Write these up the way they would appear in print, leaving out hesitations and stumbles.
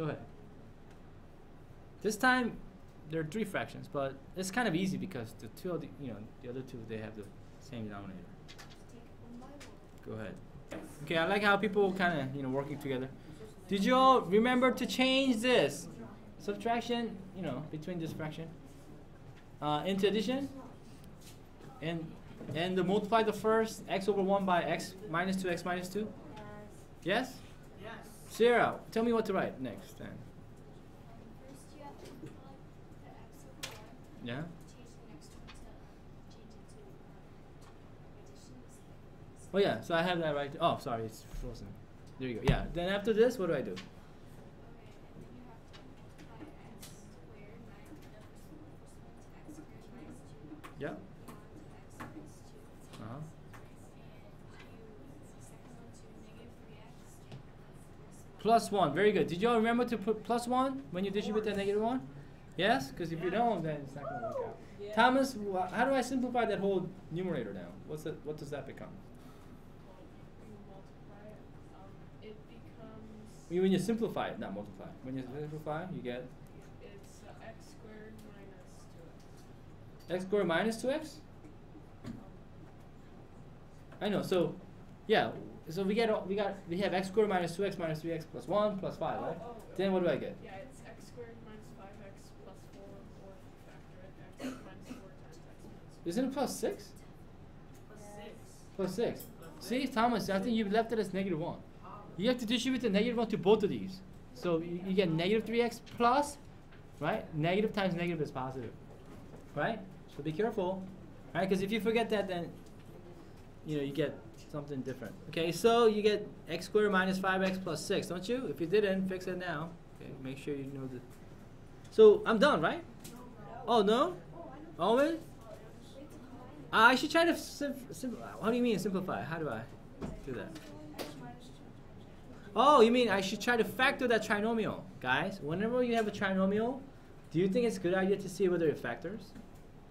Go ahead. This time there are 3 fractions, but it's kind of easy because the two of the other two, they have the same denominator. Go ahead. Okay, I like how people kind of working together. Did you all remember to change this subtraction between this fraction into addition and to multiply the first x over 1 by x minus 2x minus 2? Yes? Yes. Sarah, tell me what to write next then. First you have to multiply the x over 1. Yeah? Change the next one to change it to additions. Oh yeah, so I have that right. Oh, sorry, it's frozen. There you go. Yeah. Then after this, what do I do? Okay, and then you have to multiply x squared minus the first one to x squared minus 2. Yeah. X minus 2. Uh-huh. And you second one to negative 3x Plus 1. Very good. Did you all remember to put plus 1 when you distribute that negative 1? Yes? Because if you don't, then it's not going to work out. Yeah. Thomas, how do I simplify that whole numerator now? What does that become? You multiply it. It becomes. When you simplify it, not multiply. When you simplify, you get It's x squared minus 2x. x squared minus 2x? I know. So, yeah. So we have x squared minus 2x minus 3x plus 1 plus 5, right? Then what do I get? Yeah, it's x squared minus 5x plus 4, or factor it, x minus 4 times x minus 4. Isn't it plus 6? Plus 6. Plus 6. See, Thomas, I think you left it as negative 1. You have to distribute the negative 1 to both of these. So you get negative 3x plus, right? Negative times negative is positive, right? So be careful, right? Because if you forget that, then you get something different. Okay, so you get x squared minus 5x plus 6, don't you? If you didn't, fix it now. Okay, make sure you know the. So I'm done, right? Oh no? Always? I should try to how do you mean simplify? How do I do that? Oh, you mean I should try to factor that trinomial. Guys, whenever you have a trinomial, do you think it's a good idea to see whether it factors?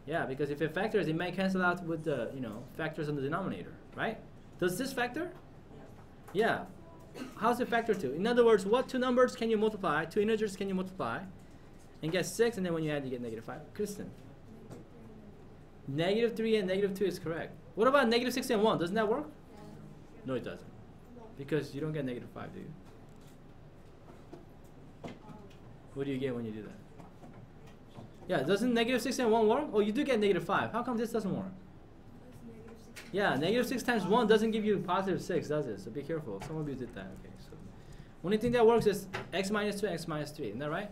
Yeah, because if it factors, it might cancel out with the factors on the denominator, right? Does this factor? Yeah. How's it factor to? In other words, what 2 numbers can you multiply? 2 integers can you multiply? And get 6, and then when you add, you get negative 5. Kristen. Negative 3 and negative 2 is correct. What about negative 6 and 1? Doesn't that work? No, it doesn't. Because you don't get negative 5, do you? What do you get when you do that? Yeah, doesn't negative 6 and 1 work? Oh, you do get negative 5. How come this doesn't work? Yeah, negative 6 times 1 doesn't give you positive 6, does it? So be careful. Some of you did that. Okay, so only thing that works is x minus 2, x minus 3. Isn't that right?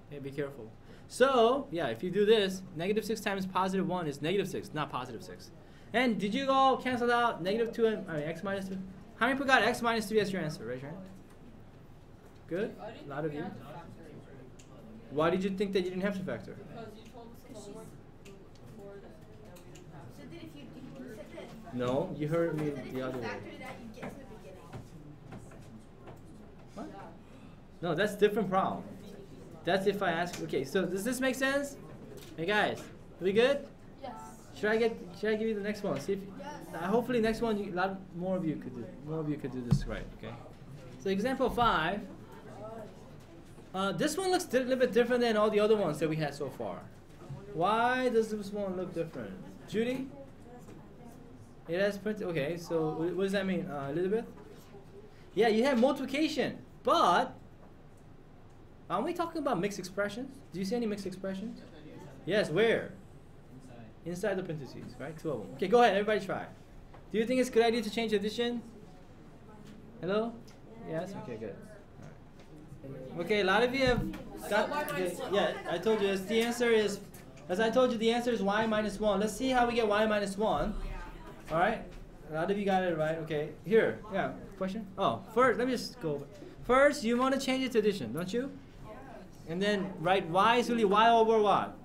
Okay, be careful. So, yeah, if you do this, negative 6 times positive 1 is negative 6, not positive 6. And did you all cancel out negative 2 and x minus 2? How many people got x minus 3 as your answer? Raise your hand. Good? A lot of you. Why did you think that you didn't have to factor? Because you told us in the homework before that we didn't have to. So then if you said that. No, you heard me So then if the other you way. factor that, you get to the beginning. What? No, that's different problem. That's if I ask. Okay, so does this make sense? Hey guys, are we good? Yes. Should I give you the next one? See if hopefully next one a lot more of you could do this right. Okay. So example 5. This one looks a little bit different than all the other ones that we had so far. Why does this one look different? Judy? It has printed. Okay, so what does that mean, Elizabeth? Yeah, you have multiplication, but aren't we talking about mixed expressions? Do you see any mixed expressions? Yes, where? Inside the parentheses, right? 2 of them. Okay, go ahead, everybody try. Do you think it's a good idea to change addition? Hello? Yes? Okay, good. Okay, a lot of you have got. Okay, yeah, I told you. The answer is, as I told you, the answer is y minus 1. Let's see how we get y minus 1. All right. A lot of you got it right. Okay. Here. Yeah. Question. Oh, first, let me just go over. First, you want to change it to addition, don't you? And then write y is really y over what?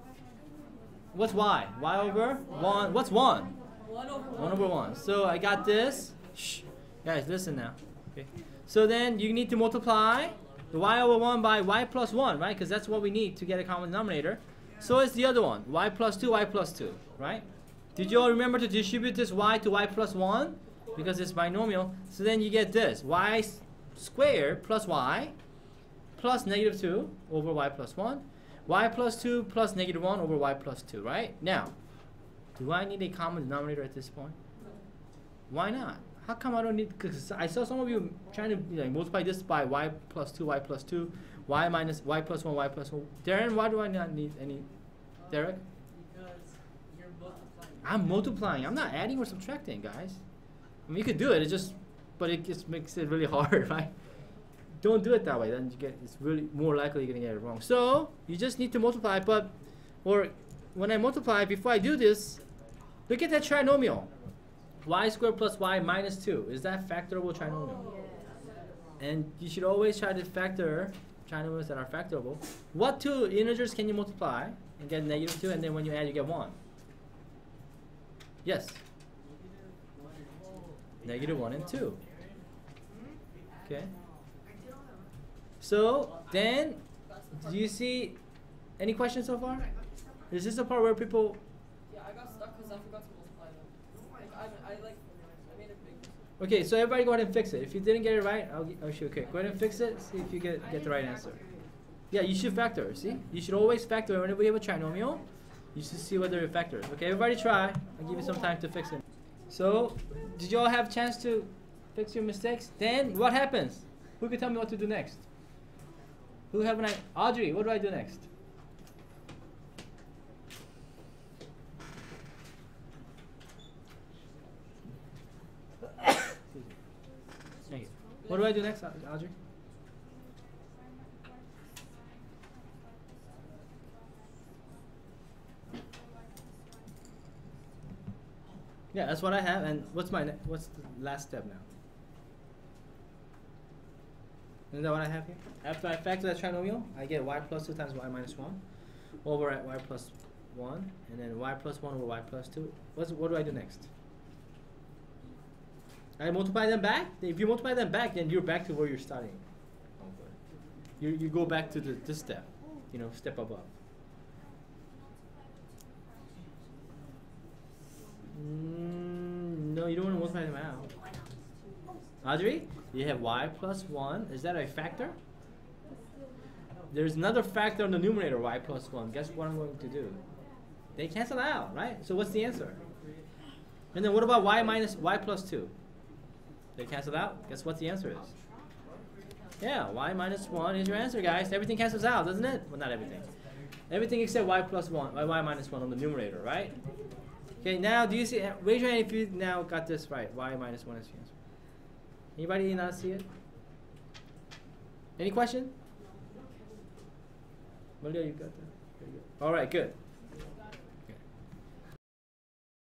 What's y? Y over 1. What's 1? 1 over 1. 1 over 1. So I got this. Shh. Guys, listen now. Okay. So then you need to multiply the y over 1 by y plus 1, right? Because that's what we need to get a common denominator. So it's the other one, y plus 2, y plus 2, right? Did you all remember to distribute this y to y plus 1? Because it's binomial. So then you get this, y squared plus y plus negative 2 over y plus 1. Y plus 2 plus negative 1 over y plus 2, right? Now, do I need a common denominator at this point? Why not? How come I don't need, because I saw some of you trying to multiply this by y plus 2, y minus y plus 1, y plus 1. Darren, why do I not need any? Derek? Because you're multiplying. I'm multiplying. I'm not adding or subtracting, guys. I mean, you could do it. It just, but it just makes it really hard, right? Don't do it that way. Then it's really more likely you're gonna get it wrong. So you just need to multiply. Or when I multiply, before I do this, look at that trinomial. Y squared plus y minus 2. Is that factorable trinomial? And you should always try to factor trinomials that are factorable. What two integers can you multiply and get negative 2, and then when you add you get 1? Yes. Negative 1 and 2. Okay. So then, do you see any questions so far? Is this the part where people? Yeah, I got stuck because I forgot to multiply them. I made a big mistake. Okay, so everybody go ahead and fix it. If you didn't get it right, I'll show you. Okay, go ahead and fix it. See if you get the right answer. Yeah, you should factor. See, you should always factor whenever you have a trinomial. You should see whether it factors. Okay, everybody try. I'll give you some time to fix it. So, did you all have a chance to fix your mistakes? Then what happens? Who can tell me what to do next? Who have an idea? Audrey, what do I do next? Thank you. What do I do next, Audrey? Yeah, that's what I have. And what's the last step now? Isn't that what I have here? After I factor that trinomial, I get y plus 2 times y minus 1 over at y plus 1, and then y plus 1 over y plus 2. What do I do next? I multiply them back? If you multiply them back, then you're back to where you're starting. You go back to this step, step above. No, you don't want to multiply them out. Audrey, you have y plus 1. Is that a factor? There's another factor on the numerator, y plus 1. Guess what I'm going to do? They cancel out, right? So what's the answer? And then what about y minus y plus 2? They cancel out? Guess what the answer is? Yeah, y minus 1 is your answer, guys. Everything cancels out, doesn't it? Well, not everything. Everything except y plus 1, y minus 1 on the numerator, right? Okay, now do you see? Raise your hand if you now got this right. Y minus 1 is your answer. Anybody not see it? Any question? Malia, you got that? Very good. All right, good.